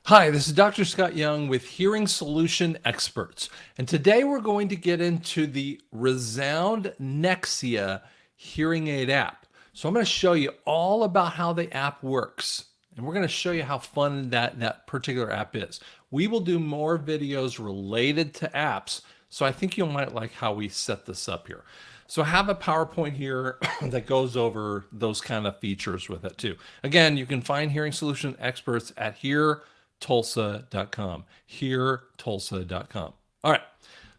Hi, this is Dr. Scott Young with Hearing Solution Experts. And today we're going to get into the ReSound Nexia hearing aid app. So I'm going to show you all about how the app works. And we're going to show you how fun that particular app is. We will do more videos related to apps. So I think you might like how we set this up here. So I have a PowerPoint here that goes over those kind of features with it too. Again, you can find Hearing Solution Experts at heretulsa.com. Heretulsa.com. All right.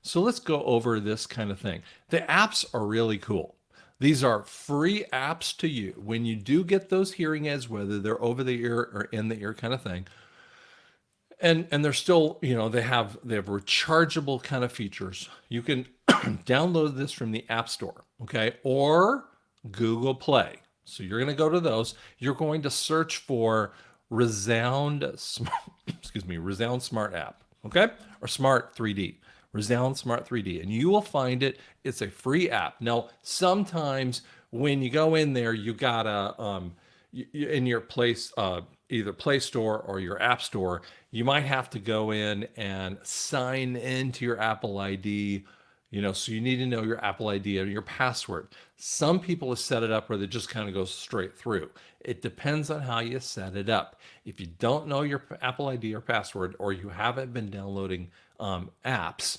So let's go over this kind of thing. The apps are really cool. These are free apps to you. When you do get those hearing aids, whether they're over the ear or in the ear kind of thing, and they're still, they have rechargeable kind of features. You can download this from the App Store, okay, or Google Play. So you're going to go to those. You're going to search for ReSound, ReSound Smart App, okay, or Smart 3D, ReSound Smart 3D, and you will find it. It's a free app. Now, sometimes when you go in there, you gotta in your place, either Play Store or your App Store, you might have to go in and sign into your Apple ID. So you need to know your Apple ID and your password. Some people have set it up where it just kind of goes straight through. It depends on how you set it up. If you don't know your Apple ID or password, or you haven't been downloading apps,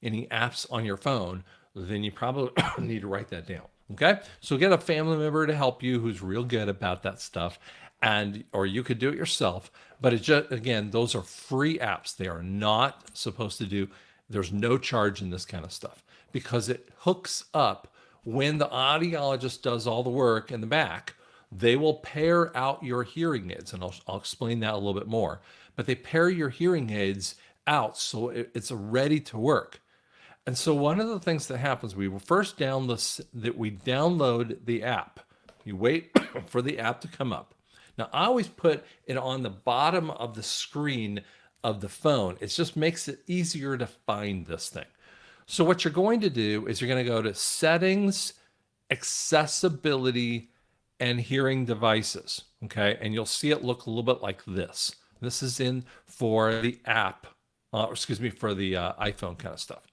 any apps on your phone, then you probably need to write that down. Okay, so get a family member to help you who's real good about that stuff, or you could do it yourself. But it just, again, those are free apps. They are not supposed to do. There's no charge in this kind of stuff because it hooks up when the audiologist does all the work in the back. They will pair out your hearing aids, and I'll explain that a little bit more. But they pair your hearing aids out so it's ready to work. And so one of the things that happens, we will first download the app. You wait for the app to come up. Now, I always put it on the bottom of the screen of the phone. It just makes it easier to find this thing. So what you're going to do is you're going to go to Settings, Accessibility, and Hearing Devices. Okay, and you'll see it look a little bit like this. This is in for the app, for the iPhone kind of stuff.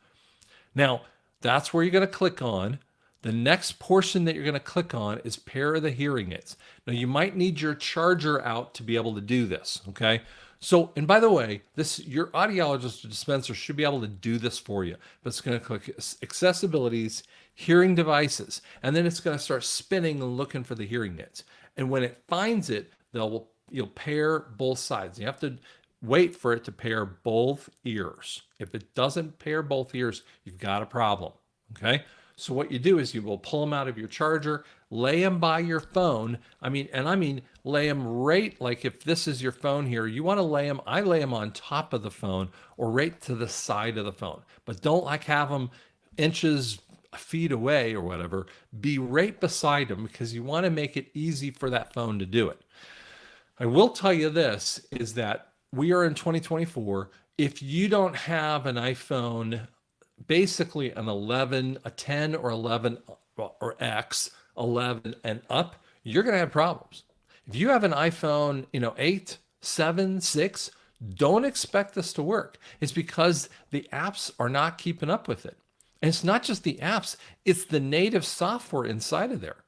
Now, that's where you're going to click on. The next portion that you're going to click on is pair the hearing aids. Now, you might need your charger out to be able to do this, okay? So, and by the way, your audiologist or dispenser should be able to do this for you. But it's going to click Accessibilities, Hearing Devices, and then it's going to start spinning and looking for the hearing aids. And when it finds it, you'll pair both sides. You have to wait for it to pair both ears. If it doesn't pair both ears, you've got a problem, okay? So what you do is you will pull them out of your charger, lay them by your phone. I mean, lay them right, like if this is your phone here, you want to I lay them on top of the phone or right to the side of the phone. But don't have them inches, feet away or whatever. Be right beside them because you want to make it easy for that phone to do it. I will tell you this, is that we are in 2024. If you don't have an iPhone, basically an 11, a 10 or 11 or X, 11 and up, you're going to have problems. If you have an iPhone, 8, 7, 6, don't expect this to work. It's because the apps are not keeping up with it. And it's not just the apps, it's the native software inside of there.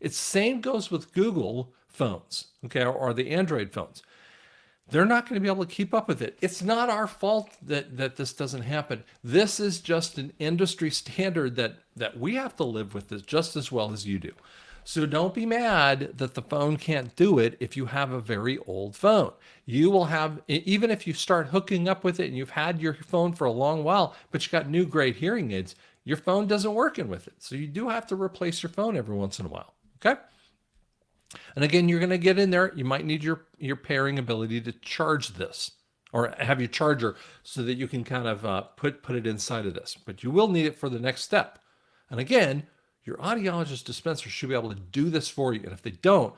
It's same goes with Google phones, okay, or the Android phones. They're not going to be able to keep up with it. It's not our fault that this doesn't happen. This is just an industry standard that we have to live with this just as well as you do. So don't be mad that the phone can't do it if you have a very old phone. You will have, even if you start hooking up with it and you've had your phone for a long while, but you got new great hearing aids, your phone doesn't working with it. So you do have to replace your phone every once in a while, okay? And again, you're going to get in there. You might need your pairing ability to charge this or have your charger so that you can kind of put it inside of this. But you will need it for the next step. And again, your audiologist dispenser should be able to do this for you. And if they don't,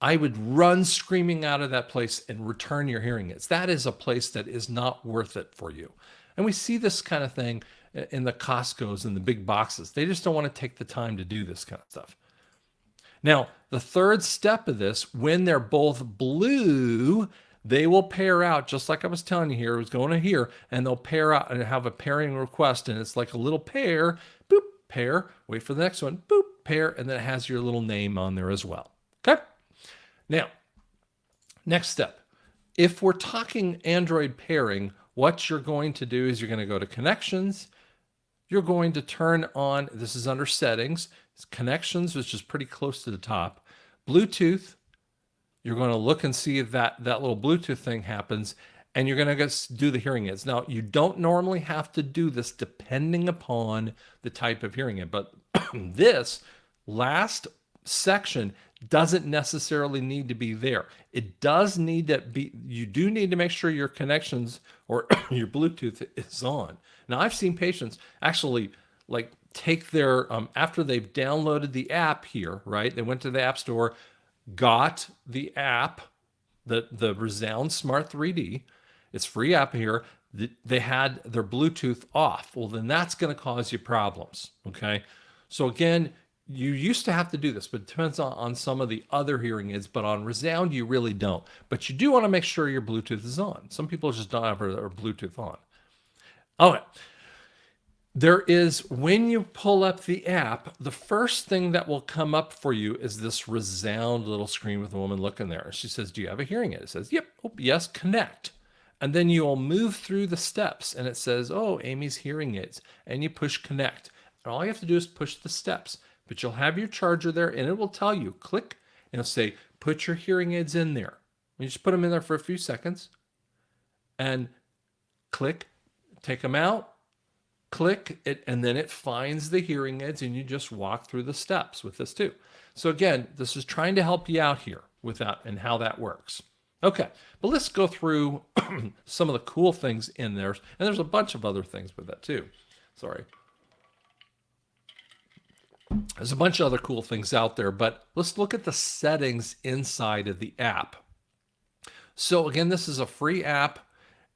I would run screaming out of that place and return your hearing aids. That is a place that is not worth it for you. And we see this kind of thing in the Costco's and the big boxes. They just don't want to take the time to do this kind of stuff. Now, the third step of this, when they're both blue, They will pair out just like I was telling you here. It was going to here, and they'll pair out and have a pairing request, and it's like a little pair, boop, pair, wait for the next one, boop, pair, and then it has your little name on there as well. Okay? Now, next step. If we're talking Android pairing, what you're going to do is you're going to go to connections. You're going to turn on, this is under settings, it's connections, which is pretty close to the top. Bluetooth, you're going to look and see if that little Bluetooth thing happens, and you're going to do the hearing aids. Now, you don't normally have to do this depending upon the type of hearing aid, but this last section doesn't necessarily need to be there. It does need to be, you do need to make sure your connections or your Bluetooth is on. Now, I've seen patients actually like take their, after they've downloaded the app here, right? They went to the App Store, got the app, the ReSound Smart 3D. It's free app here. They had their Bluetooth off. Well, then that's going to cause you problems, okay? So again, you used to have to do this, but it depends on some of the other hearing aids, but on ReSound, you really don't. But you do want to make sure your Bluetooth is on. Some people just don't have their Bluetooth on. All right. There is, when you pull up the app, the first thing that will come up for you is this ReSound little screen with a woman looking there. She says, do you have a hearing aid? It says, yep. Oh, yes, connect. And then you'll move through the steps and it says, oh, Amy's hearing aids. And you push connect. And all you have to do is push the steps. But you'll have your charger there and it will tell you, click, and it'll say, put your hearing aids in there. You just put them in there for a few seconds and click, take them out, click it, and then it finds the hearing aids and you just walk through the steps with this too. So again, this is trying to help you out here with that and how that works. Okay, but let's go through some of the cool things in there. And there's a bunch of other things with that too. Sorry. There's a bunch of other cool things out there, but let's look at the settings inside of the app. So again, this is a free app,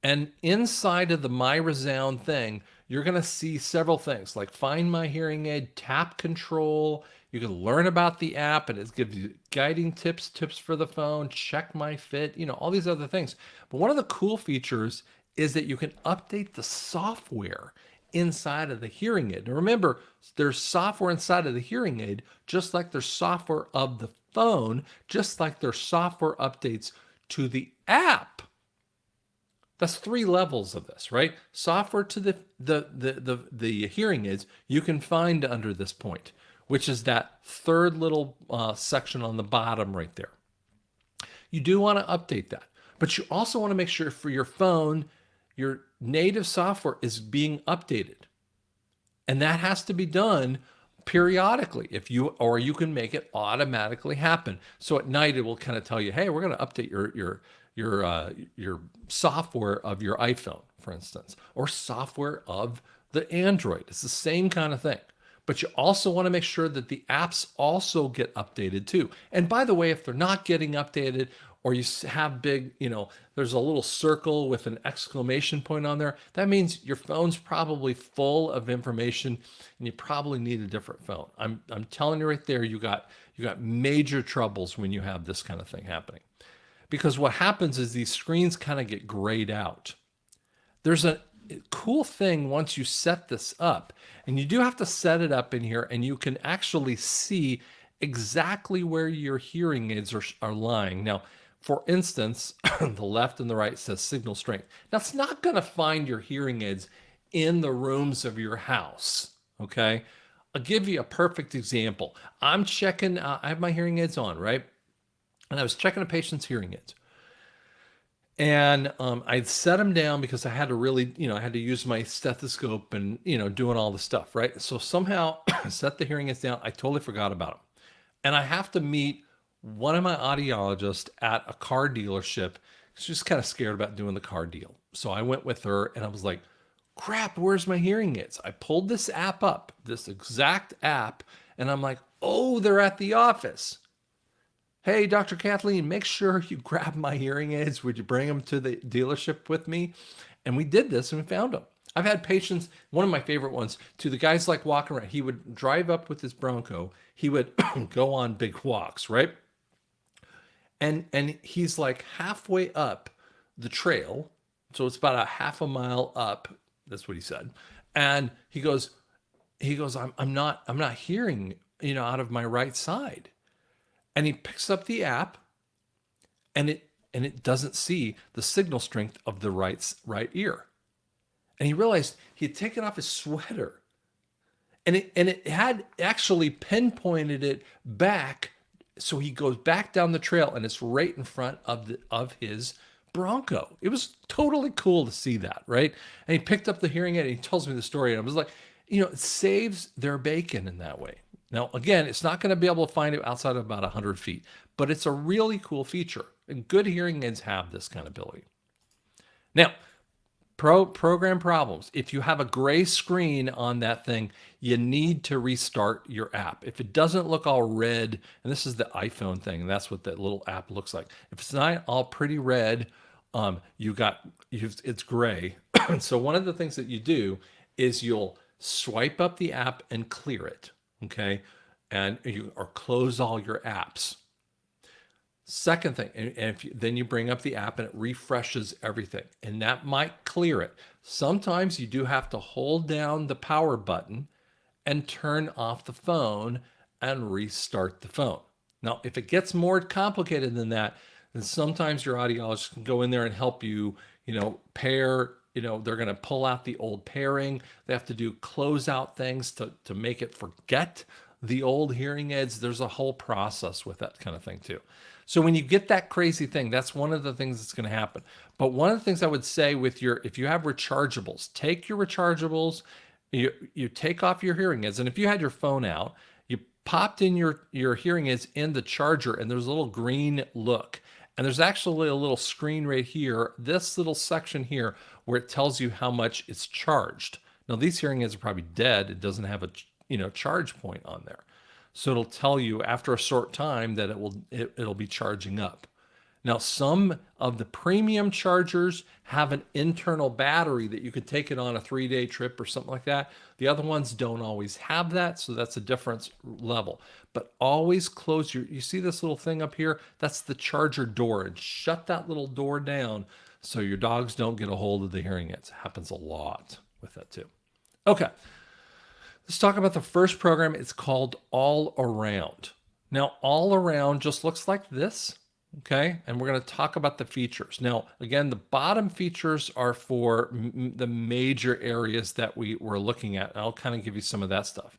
and inside of the My ReSound thing, you're going to see several things like Find My Hearing Aid, Tap Control. You can learn about the app, and it gives you guiding tips for the phone, Check My Fit, all these other things. But one of the cool features is that you can update the software inside of the hearing aid. Now remember, there's software inside of the hearing aid, just like there's software of the phone, just like there's software updates to the app. That's 3 levels of this, right? Software to the hearing aids you can find under this point, which is that third little section on the bottom right there. You do want to update that, but you also want to make sure for your phone, your native software is being updated. And that has to be done periodically you can make it automatically happen. So at night it will kind of tell you, hey, we're going to update your software of your iPhone, for instance, or software of the Android. It's the same kind of thing. But you also want to make sure that the apps also get updated too. And by the way, if they're not getting updated, or you have big, there's a little circle with an exclamation point on there, that means your phone's probably full of information and you probably need a different phone. I'm telling you right there, you got major troubles when you have this kind of thing happening. Because what happens is these screens kind of get grayed out. There's a cool thing once you set this up, and you do have to set it up in here, and you can actually see exactly where your hearing aids are lying. Now, for instance, the left and the right says signal strength. Now, it's not going to find your hearing aids in the rooms of your house, okay? I'll give you a perfect example. I'm checking, I have my hearing aids on, right? And I was checking a patient's hearing aids. And I'd set them down because I had to really, I had to use my stethoscope and, doing all the stuff, right? So somehow I set the hearing aids down. I totally forgot about them. And I have to meet one of my audiologists at a car dealership. She's kind of scared about doing the car deal. So I went with her and I was like, crap, where's my hearing aids? I pulled this app up, this exact app, and I'm like, oh, they're at the office. Hey, Dr. Kathleen, make sure you grab my hearing aids. Would you bring them to the dealership with me? And we did this and we found them. I've had patients, one of my favorite ones, to the guys like walking around. He would drive up with his Bronco. He would go on big walks, right? And he's like halfway up the trail. So it's about a half a mile up. That's what he said. And I'm not hearing, out of my right side. And he picks up the app, and it doesn't see the signal strength of the right ear. And he realized he had taken off his sweater, and it had actually pinpointed it back. So he goes back down the trail, and it's right in front of his Bronco. It was totally cool to see that, right? And he picked up the hearing aid, and he tells me the story, and I was like, it saves their bacon in that way. Now, again, it's not going to be able to find it outside of about 100 feet, but it's a really cool feature, and good hearing aids have this kind of ability. Now, program problems. If you have a gray screen on that thing, you need to restart your app. If it doesn't look all red, and this is the iPhone thing, and that's what that little app looks like. If it's not all pretty red, it's gray. So one of the things that you do is you'll swipe up the app and clear it, okay, or close all your apps. Second thing, then you bring up the app and it refreshes everything, and that might clear it. Sometimes you do have to hold down the power button and turn off the phone and restart the phone. Now, if it gets more complicated than that, then sometimes your audiologist can go in there and help you, pair. They're going to pull out the old pairing. They have to do closeout things to make it forget the old hearing aids. There's a whole process with that kind of thing too. So when you get that crazy thing, that's one of the things that's going to happen. But one of the things I would say if you have rechargeables, take your rechargeables, you take off your hearing aids. And if you had your phone out, you popped in your hearing aids in the charger, and there's a little green look. And there's actually a little screen right here, this little section here, where it tells you how much it's charged. Now, these hearing aids are probably dead. It doesn't have a charge point on there. So it'll tell you after a short time that it'll be charging up. Now, some of the premium chargers have an internal battery that you could take it on a 3-day trip or something like that. The other ones don't always have that, so that's a different level. But always close you see this little thing up here? That's the charger door, and shut that little door down so your dogs don't get a hold of the hearing aids. It happens a lot with that too. Okay. Let's talk about the first program. It's called All Around. Now, All Around just looks like this, okay? And we're going to talk about the features. Now, again, the bottom features are for the major areas that we're looking at. And I'll kind of give you some of that stuff.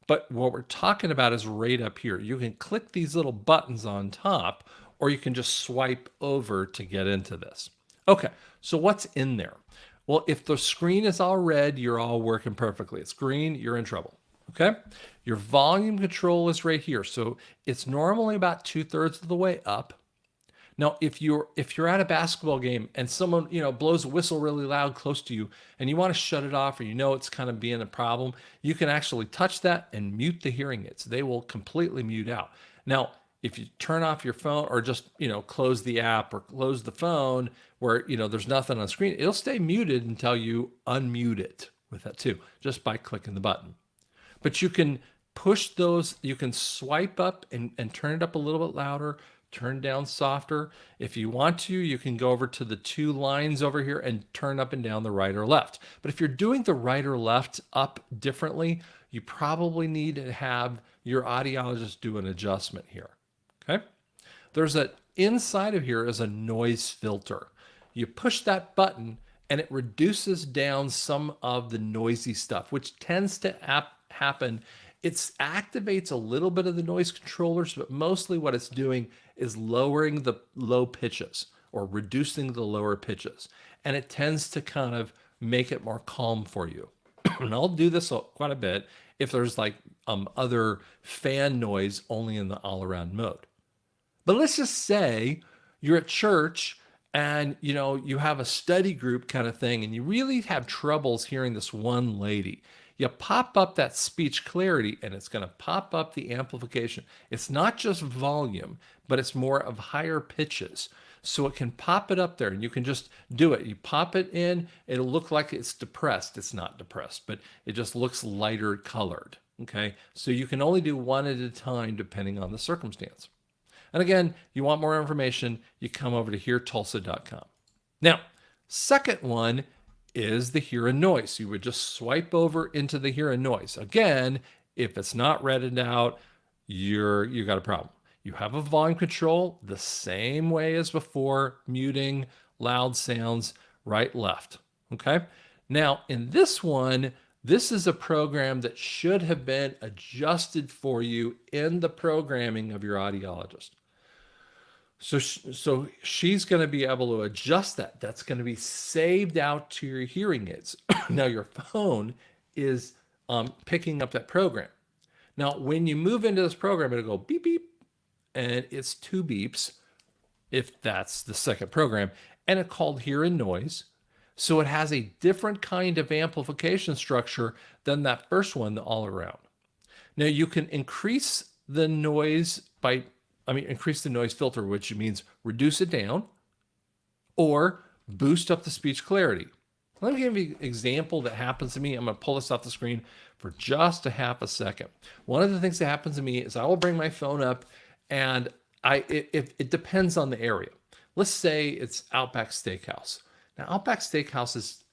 But what we're talking about is right up here. You can click these little buttons on top, or you can just swipe over to get into this. Okay, so what's in there? Well, if the screen is all red, you're all working perfectly. It's green, you're in trouble, okay? Your volume control is right here. So it's normally about 2/3 of the way up. Now, if you're at a basketball game and someone, blows a whistle really loud close to you and you want to shut it off, or it's kind of being a problem, you can actually touch that and mute the hearing aids. They will completely mute out. Now, if you turn off your phone or just, close the app or close the phone where, there's nothing on the screen, it'll stay muted until you unmute it with that too, just by clicking the button. But you can push those, you can swipe up and turn it up a little bit louder, turn down softer. If you want to, you can go over to the 2 lines over here and turn up and down the right or left. But if you're doing the right or left up differently, you probably need to have your audiologist do an adjustment here. Okay, inside of here is a noise filter. You push that button and it reduces down some of the noisy stuff, which tends to happen. It activates a little bit of the noise controllers, but mostly what it's doing is lowering the low pitches or reducing the lower pitches. And it tends to kind of make it more calm for you. And I'll do this quite a bit if there's other fan noise only in the all around mode. But let's just say you're at church and you have a study group kind of thing and you really have troubles hearing this one lady. You pop up that speech clarity and it's going to pop up the amplification. It's not just volume, but it's more of higher pitches. So it can pop it up there and you can just do it. You pop it in, it'll look like it's depressed. It's not depressed, but it just looks lighter colored. Okay, so you can only do one at a time depending on the circumstance. And again, you want more information, you come over to heartulsa.com. Now, second one is the hear and noise. You would just swipe over into the hear and noise. Again, if it's not redded out, you got a problem. You have a volume control the same way as before, muting loud sounds right, left. Okay. Now, in this one, this is a program that should have been adjusted for you in the programming of your audiologist. So she's going to be able to adjust that. That's going to be saved out to your hearing aids. Now your phone is picking up that program. Now, when you move into this program, it'll go beep, beep, and it's 2 beeps if that's the second program, and it's called hear and noise. So it has a different kind of amplification structure than that first one all around. Now you can increase the noise increase the noise filter, which means reduce it down, or boost up the speech clarity. Let me give you an example that happens to me. I'm going to pull this off the screen for just a half a second. One of the things that happens to me is I will bring my phone up, and it depends on the area. Let's say it's Outback Steakhouse. Now, Outback Steakhouse is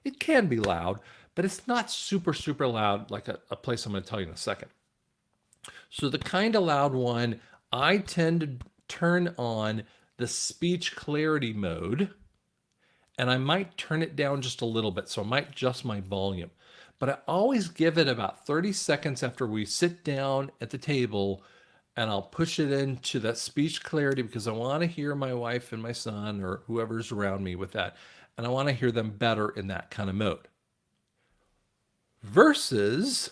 it can be loud, but it's not super, super loud like a place I'm going to tell you in a second. So the kind of loud one, I tend to turn on the speech clarity mode, and I might turn it down just a little bit. So I might adjust my volume, but I always give it about 30 seconds after we sit down at the table, and I'll push it into that speech clarity because I want to hear my wife and my son or whoever's around me with that. And I want to hear them better in that kind of mode. Versus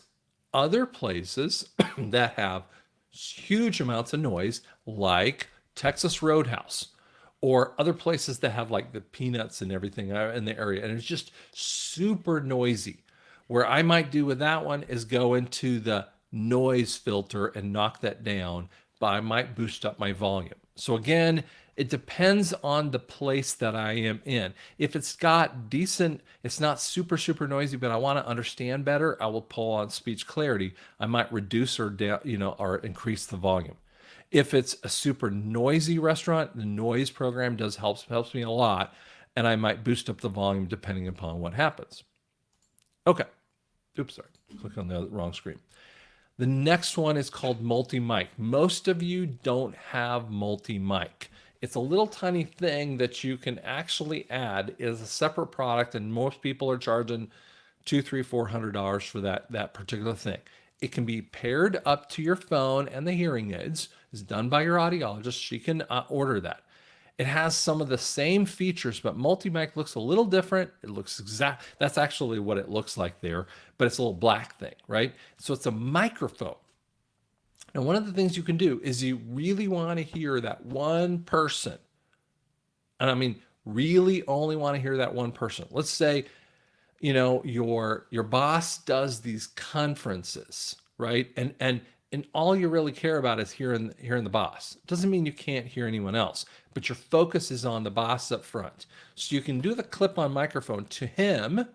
other places that have huge amounts of noise, like Texas Roadhouse, or other places that have like the peanuts and everything in the area, and it's just super noisy. Where I might do with that one is go into the noise filter and knock that down, but I might boost up my volume. So again, it depends on the place that I am in. If it's got decent, it's not super, super noisy, but I want to understand better, I will pull on speech clarity. I might reduce or down, or increase the volume. If it's a super noisy restaurant, the noise program helps me a lot, and I might boost up the volume depending upon what happens. Okay. Oops, sorry. Click on the wrong screen. The next one is called MultiMic. Most of you don't have MultiMic. It's a little tiny thing that you can actually add as a separate product, and most people are charging $200, $300, $400 for that particular thing. It can be paired up to your phone and the hearing aids. It's done by your audiologist. She can order that. It has some of the same features, but MultiMic looks a little different. It looks that's actually what it looks like there, but it's a little black thing, right? So it's a microphone. Now, one of the things you can do is you really want to hear that one person. And I mean, really only want to hear that one person. Let's say, your boss does these conferences, right? And all you really care about is hearing the boss. It doesn't mean you can't hear anyone else, but your focus is on the boss up front. So you can do the clip-on microphone to him,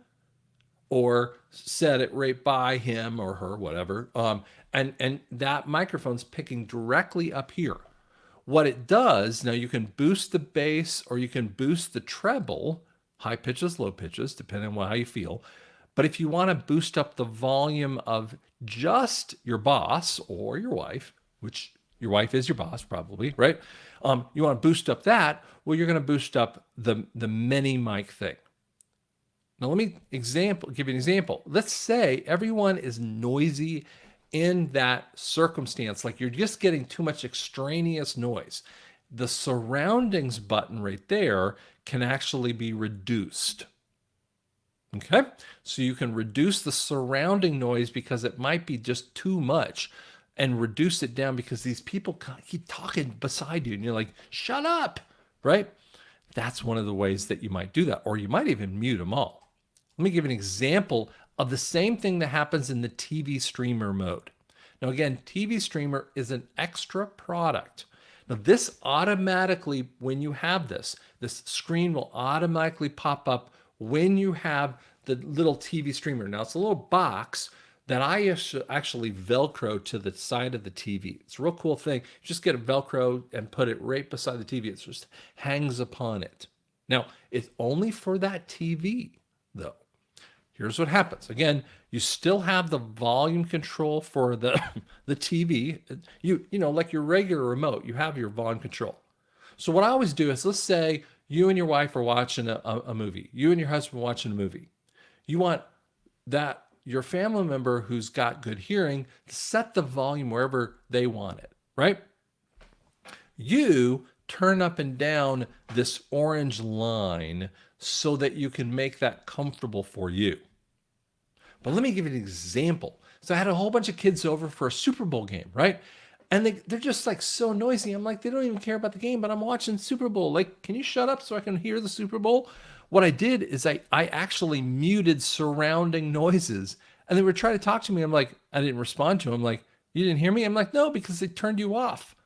or set it right by him or her, whatever. And that microphone's picking directly up here. What it does, now you can boost the bass or you can boost the treble, high pitches, low pitches, depending on how you feel. But if you want to boost up the volume of just your boss or your wife, which your wife is your boss probably, right? You want to boost up that, well, you're going to boost up the mini mic thing. Now let me give you an example. Let's say everyone is noisy in that circumstance, like you're just getting too much extraneous noise. The surroundings button right there can actually be reduced. Okay, so you can reduce the surrounding noise because it might be just too much, and reduce it down because these people keep talking beside you and you're like, shut up, right? That's one of the ways that you might do that, or you might even mute them all. Let me give an example of the same thing that happens in the TV streamer mode. Now again, TV streamer is an extra product. Now this automatically, when you have this screen will automatically pop up when you have the little TV streamer. Now it's a little box that I actually Velcro to the side of the TV. It's a real cool thing. You just get a Velcro and put it right beside the TV. It just hangs upon it. Now, it's only for that TV, though. Here's what happens. Again, you still have the volume control for the the TV. You know, like your regular remote, you have your volume control. So what I always do is, let's say you and your wife are watching a movie. You and your husband are watching a movie. You want that your family member who's got good hearing to set the volume wherever they want it, right? You turn up and down this orange line so that you can make that comfortable for you. But let me give you an example. So I had a whole bunch of kids over for a Super Bowl game, right? And they're just like so noisy. I'm like, they don't even care about the game, but I'm watching Super Bowl. Like, can you shut up so I can hear the Super Bowl? What I did is I actually muted surrounding noises. And they were trying to talk to me. I'm like, I didn't respond to them. I'm like, you didn't hear me? I'm like, no, because they turned you off.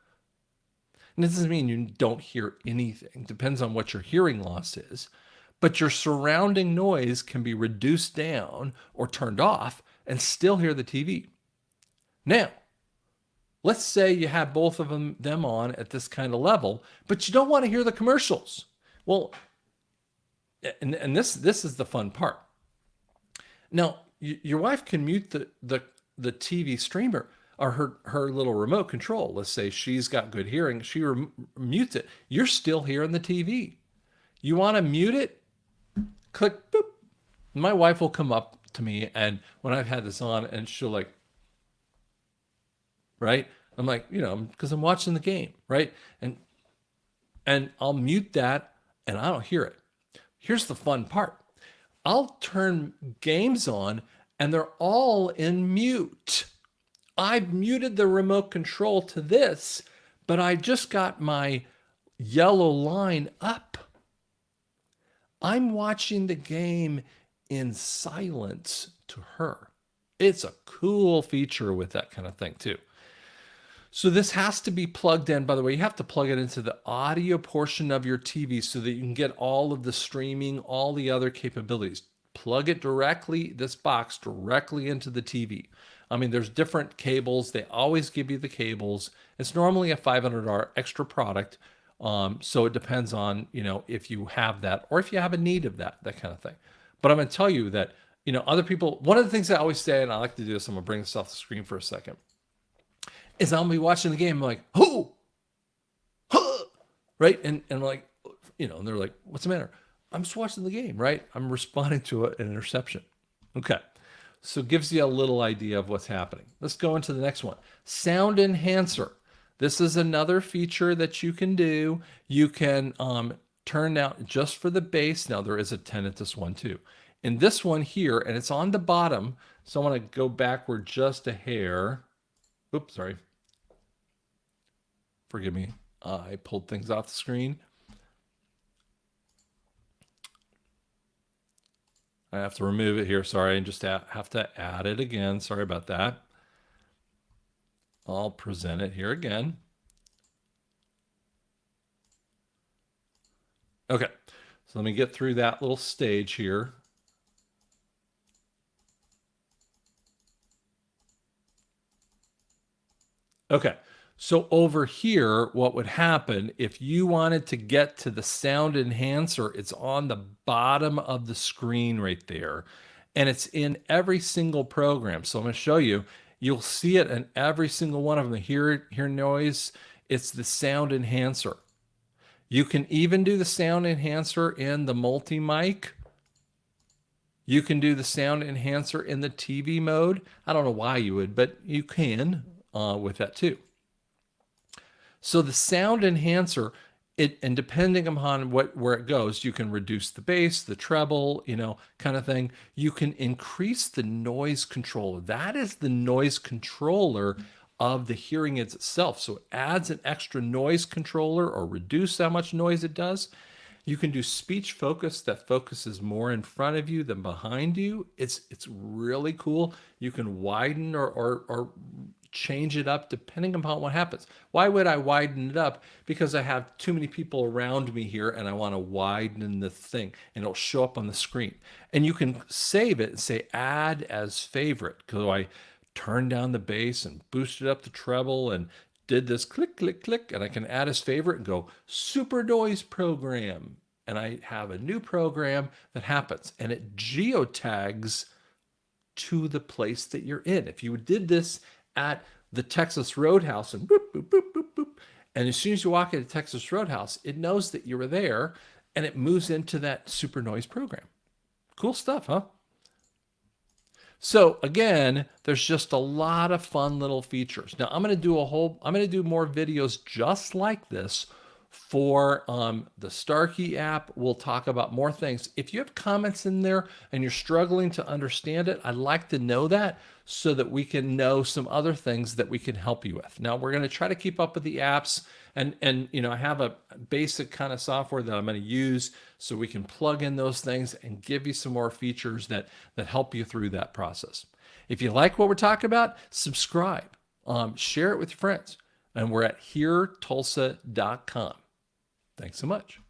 And this doesn't mean you don't hear anything. Depends on what your hearing loss is. But your surrounding noise can be reduced down or turned off and still hear the TV. Now, let's say you have both of them on at this kind of level, but you don't want to hear the commercials. Well, and this is the fun part. Now, your wife can mute the TV streamer or her little remote control. Let's say she's got good hearing. She mutes it. You're still hearing the TV. You want to mute it? Click, boop. My wife will come up to me, and when I've had this on, and she'll like, right? I'm like, you know, because I'm watching the game, right? And I'll mute that, and I don't hear it. Here's the fun part. I'll turn games on, and they're all in mute. I've muted the remote control to this, but I just got my yellow line up. I'm watching the game in silence to her. It's a cool feature with that kind of thing too. So this has to be plugged in. By the way, you have to plug it into the audio portion of your TV so that you can get all of the streaming, all the other capabilities. Plug it directly, this box directly into the TV. I mean, there's different cables. They always give you the cables. It's normally a $500 extra product. So it depends on, you know, if you have that or if you have a need of that kind of thing. But I'm going to tell you that, you know, other people, one of the things I always say, and I like to do this, I'm going to bring this off the screen for a second, is I'll be watching the game, I'm like, who? Huh? Right? And I'm like, you know, and they're like, what's the matter? I'm just watching the game, right? I'm responding to an interception. Okay. So it gives you a little idea of what's happening. Let's go into the next one. Sound enhancer. This is another feature that you can do. You can turn out just for the bass. Now there is a tinnitus one too. In this one here, and it's on the bottom. So I want to go backward just a hair. Oops, sorry. Forgive me. I pulled things off the screen. I have to remove it here. Sorry, and just have to add it again. Sorry about that. I'll present it here again. Okay, so let me get through that little stage here. Okay, so over here, what would happen if you wanted to get to the sound enhancer, it's on the bottom of the screen right there, and it's in every single program. So I'm going to show you. You'll see it in every single one of them. Hear noise. It's the sound enhancer. You can even do the sound enhancer in the MultiMic. You can do the sound enhancer in the TV mode. I don't know why you would, but you can with that too. So the sound enhancer, and depending upon where it goes, you can reduce the bass, the treble, you know, kind of thing. You can increase the noise controller. That is the noise controller of the hearing aids itself. So it adds an extra noise controller or reduce how much noise it does. You can do speech focus that focuses more in front of you than behind you. It's really cool. You can widen or change it up depending upon what happens. Why would I widen it up? Because I have too many people around me here and I want to widen the thing, and it'll show up on the screen. And you can save it and say add as favorite. So I turn down the bass and boosted up the treble and did this click, click, click, and I can add as favorite and go super noise program. and I have a new program that happens, and it geotags to the place that you're in. If you did this at the Texas Roadhouse and boop, boop, boop, boop, boop, and as soon as you walk into Texas Roadhouse, it knows that you were there and it moves into that super noise program. Cool stuff, huh? So again, there's just a lot of fun little features. Now I'm going to do more videos just like this for the Starkey app. We'll talk about more things. If you have comments in there and you're struggling to understand it, I'd like to know that so that we can know some other things that we can help you with. Now we're going to try to keep up with the apps, and I have a basic kind of software that I'm going to use so we can plug in those things and give you some more features that help you through that process. If you like what we're talking about, subscribe, share it with your friends. And we're at HearTulsa.com. Thanks so much.